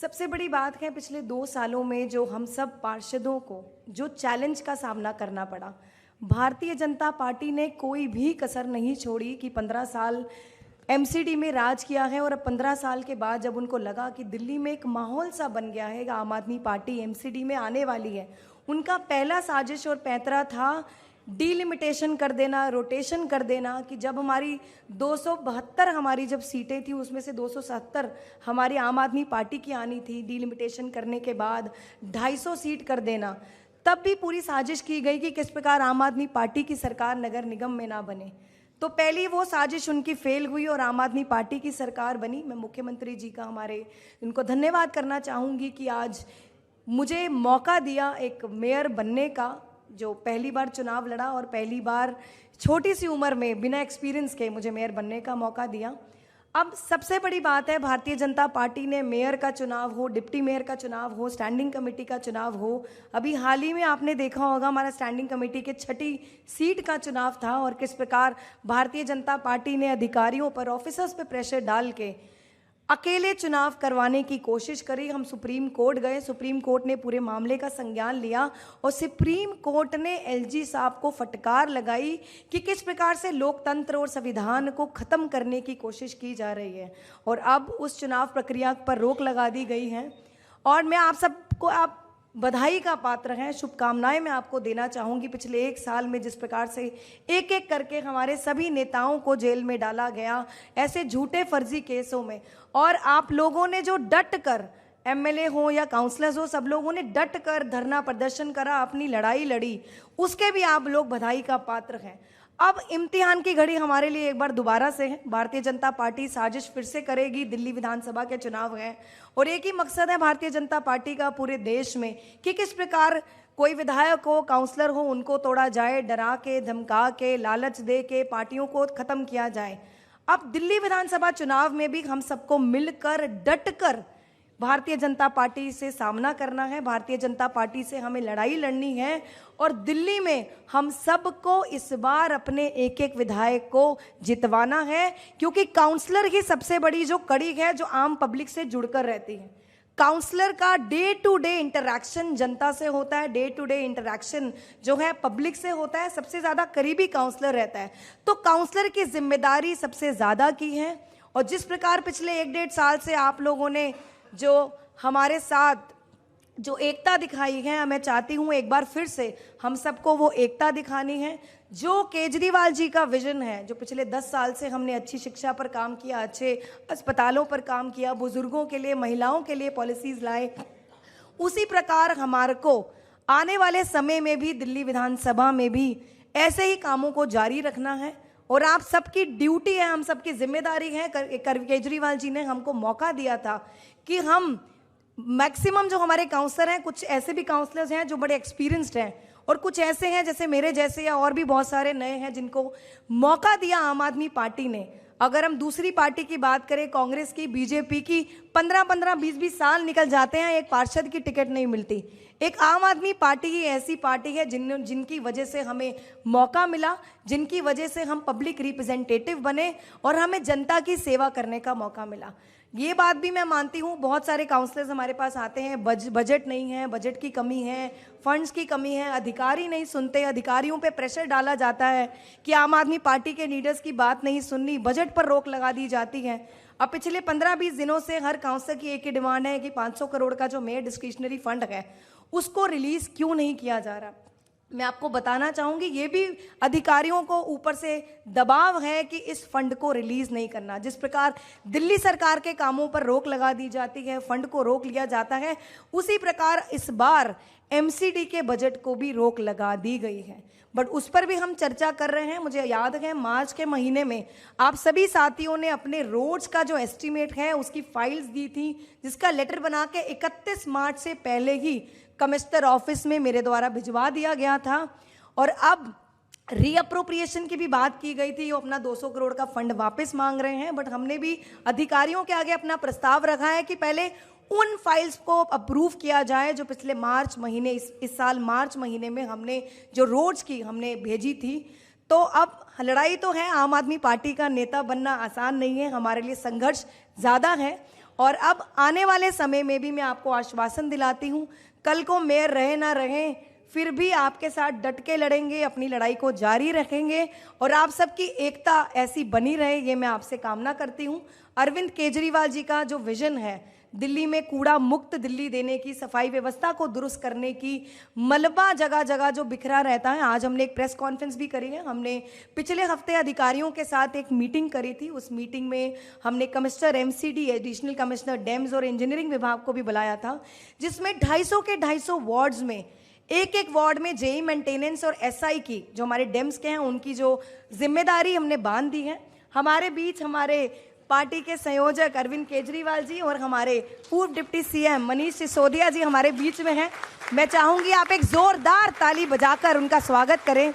सबसे बड़ी बात है पिछले 2 सालों में जो हम सब पार्षदों को जो चैलेंज का सामना करना पड़ा। भारतीय जनता पार्टी ने कोई भी कसर नहीं छोड़ी कि 15 साल एमसीडी में राज किया है और अब 15 साल के बाद जब उनको लगा कि दिल्ली में एक माहौल सा बन गया है, आम आदमी पार्टी एमसीडी में आने वाली है, उनका पहला साजिश और पैंतरा था डीलिमिटेशन कर देना, रोटेशन कर देना कि जब हमारी 272 हमारी जब सीटें थी उसमें से 270 हमारी आम आदमी पार्टी की आनी थी। डीलिमिटेशन करने के बाद 250 सीट कर देना। तब भी पूरी साजिश की गई कि किस प्रकार आम आदमी पार्टी की सरकार नगर निगम में ना बने। तो पहली वो साजिश उनकी फेल हुई और आम आदमी पार्टी की सरकार बनी। मैं मुख्यमंत्री जी का उनको धन्यवाद करना चाहूँगी कि आज मुझे मौका दिया एक मेयर बनने का, जो पहली बार चुनाव लड़ा और पहली बार छोटी सी उम्र में बिना एक्सपीरियंस के मुझे मेयर बनने का मौका दिया। अब सबसे बड़ी बात है, भारतीय जनता पार्टी ने मेयर का चुनाव हो, डिप्टी मेयर का चुनाव हो, स्टैंडिंग कमेटी का चुनाव हो, अभी हाल ही में आपने देखा होगा हमारा स्टैंडिंग कमेटी के 6ठी सीट का चुनाव था और किस प्रकार भारतीय जनता पार्टी ने अधिकारियों पर, ऑफिसर्स पे प्रेशर डाल के अकेले चुनाव करवाने की कोशिश करी। हम सुप्रीम कोर्ट गए, सुप्रीम कोर्ट ने पूरे मामले का संज्ञान लिया और सुप्रीम कोर्ट ने एलजी साहब को फटकार लगाई कि किस प्रकार से लोकतंत्र और संविधान को ख़त्म करने की कोशिश की जा रही है और अब उस चुनाव प्रक्रिया पर रोक लगा दी गई है। और मैं आप सबको आप बधाई का पात्र हैं, शुभकामनाएं मैं आपको देना चाहूँगी। पिछले 1 साल में जिस प्रकार से एक एक करके हमारे सभी नेताओं को जेल में डाला गया ऐसे झूठे फर्जी केसों में, और आप लोगों ने जो डट कर, एमएलए हो या काउंसलर्स हो, सब लोगों ने डट कर धरना प्रदर्शन करा, अपनी लड़ाई लड़ी, उसके भी आप लोग बधाई का पात्र हैं। अब इम्तिहान की घड़ी हमारे लिए एक बार दोबारा से है। भारतीय जनता पार्टी साजिश फिर से करेगी। दिल्ली विधानसभा के चुनाव हैं और एक ही मकसद है भारतीय जनता पार्टी का पूरे देश में कि किस प्रकार कोई विधायक हो, काउंसलर हो, उनको तोड़ा जाए, डरा के, धमका के, लालच दे के पार्टियों को खत्म किया जाए। अब दिल्ली विधानसभा चुनाव में भी हम सबको मिलकर डटकर भारतीय जनता पार्टी से सामना करना है। भारतीय जनता पार्टी से हमें लड़ाई लड़नी है और दिल्ली में हम सबको इस बार अपने एक एक विधायक को जितवाना है, क्योंकि काउंसलर ही सबसे बड़ी जो कड़ी है जो आम पब्लिक से जुड़कर रहती है। काउंसलर का डे टू डे इंटरैक्शन जनता से होता है, डे टू डे इंटरैक्शन जो है पब्लिक से होता है, सबसे ज़्यादा करीबी काउंसलर रहता है। तो काउंसलर की जिम्मेदारी सबसे ज़्यादा की है और जिस प्रकार पिछले 1-1.5 साल से आप लोगों ने जो हमारे साथ जो एकता दिखाई है, मैं चाहती हूँ एक बार फिर से हम सबको वो एकता दिखानी है। जो केजरीवाल जी का विजन है, जो पिछले 10 साल से हमने अच्छी शिक्षा पर काम किया, अच्छे अस्पतालों पर काम किया, बुजुर्गों के लिए, महिलाओं के लिए पॉलिसीज लाए, उसी प्रकार हमारे को आने वाले समय में भी दिल्ली विधानसभा में भी ऐसे ही कामों को जारी रखना है। और आप सबकी ड्यूटी है, हम सबकी जिम्मेदारी है। केजरीवाल जी ने हमको मौका दिया था कि हम मैक्सिमम जो हमारे काउंसलर हैं, कुछ ऐसे भी काउंसलर्स हैं जो बड़े एक्सपीरियंस्ड हैं और कुछ ऐसे हैं जैसे मेरे जैसे या और भी बहुत सारे नए हैं जिनको मौका दिया आम आदमी पार्टी ने। अगर हम दूसरी पार्टी की बात करें, कांग्रेस की, बीजेपी की, 15-15, 20-20 साल निकल जाते हैं, एक पार्षद की टिकट नहीं मिलती। एक आम आदमी पार्टी ही ऐसी पार्टी है जिनकी वजह से हमें मौका मिला, जिनकी वजह से हम पब्लिक रिप्रेजेंटेटिव बने और हमें जनता की सेवा करने का मौका मिला। ये बात भी मैं मानती हूँ, बहुत सारे काउंसलर्स हमारे पास आते हैं, बजट नहीं है, बजट की कमी है, फंड्स की कमी है, अधिकारी नहीं सुनते, अधिकारियों पे प्रेशर डाला जाता है कि आम आदमी पार्टी के लीडर्स की बात नहीं सुननी, बजट पर रोक लगा दी जाती है। अब पिछले 15-20 दिनों से हर काउंसलर की एक ही डिमांड है कि 500 करोड़ का जो मेयर डिस्क्रिशनरी फंड है उसको रिलीज क्यों नहीं किया जा रहा। मैं आपको बताना चाहूँगी, ये भी अधिकारियों को ऊपर से दबाव है कि इस फंड को रिलीज नहीं करना। जिस प्रकार दिल्ली सरकार के कामों पर रोक लगा दी जाती है, फंड को रोक लिया जाता है, उसी प्रकार इस बार एमसीडी के बजट को भी रोक लगा दी गई है। बट उस पर भी हम चर्चा कर रहे हैं। मुझे याद है मार्च के महीने में आप सभी साथियों ने अपने रोड्स का जो एस्टीमेट है उसकी फाइल्स दी थी, जिसका लेटर बना के 31 मार्च से पहले ही कमिश्नर ऑफिस में मेरे द्वारा भिजवा दिया गया था। और अब रीअप्रोप्रिएशन की भी बात की गई थी, वो अपना 200 करोड़ का फंड वापस मांग रहे हैं। बट हमने भी अधिकारियों के आगे अपना प्रस्ताव रखा है कि पहले उन फाइल्स को अप्रूव किया जाए जो पिछले मार्च महीने, इस साल मार्च महीने में हमने जो रोड्स की हमने भेजी थी। तो अब लड़ाई तो है, आम आदमी पार्टी का नेता बनना आसान नहीं है, हमारे लिए संघर्ष ज़्यादा है और अब आने वाले समय में भी मैं आपको आश्वासन दिलाती हूँ, कल को मेयर रहे ना रहे, फिर भी आपके साथ डट के लड़ेंगे, अपनी लड़ाई को जारी रखेंगे और आप सबकी एकता ऐसी बनी रहे, ये मैं आपसे कामना करती हूँ। अरविंद केजरीवाल जी का जो विजन है, दिल्ली में कूड़ा मुक्त दिल्ली देने की, सफाई व्यवस्था को दुरुस्त करने की, मलबा जगह जगह जो बिखरा रहता है, आज हमने एक प्रेस कॉन्फ्रेंस भी करी है। हमने पिछले हफ्ते अधिकारियों के साथ एक मीटिंग करी थी। उस मीटिंग में हमने commissioner MCD, additional commissioner dams और इंजीनियरिंग विभाग को भी बुलाया था, जिसमें 250 के 250 वार्ड्स में एक एक वार्ड में जेई मेंटेनेंस और एसआई की, जो हमारे डेम्स के हैं, उनकी जो जिम्मेदारी हमने बांध दी है। हमारे बीच हमारे पार्टी के संयोजक अरविंद केजरीवाल जी और हमारे पूर्व डिप्टी सीएम मनीष सिसोदिया जी हमारे बीच में हैं। मैं चाहूंगी आप एक जोरदार ताली बजाकर उनका स्वागत करें।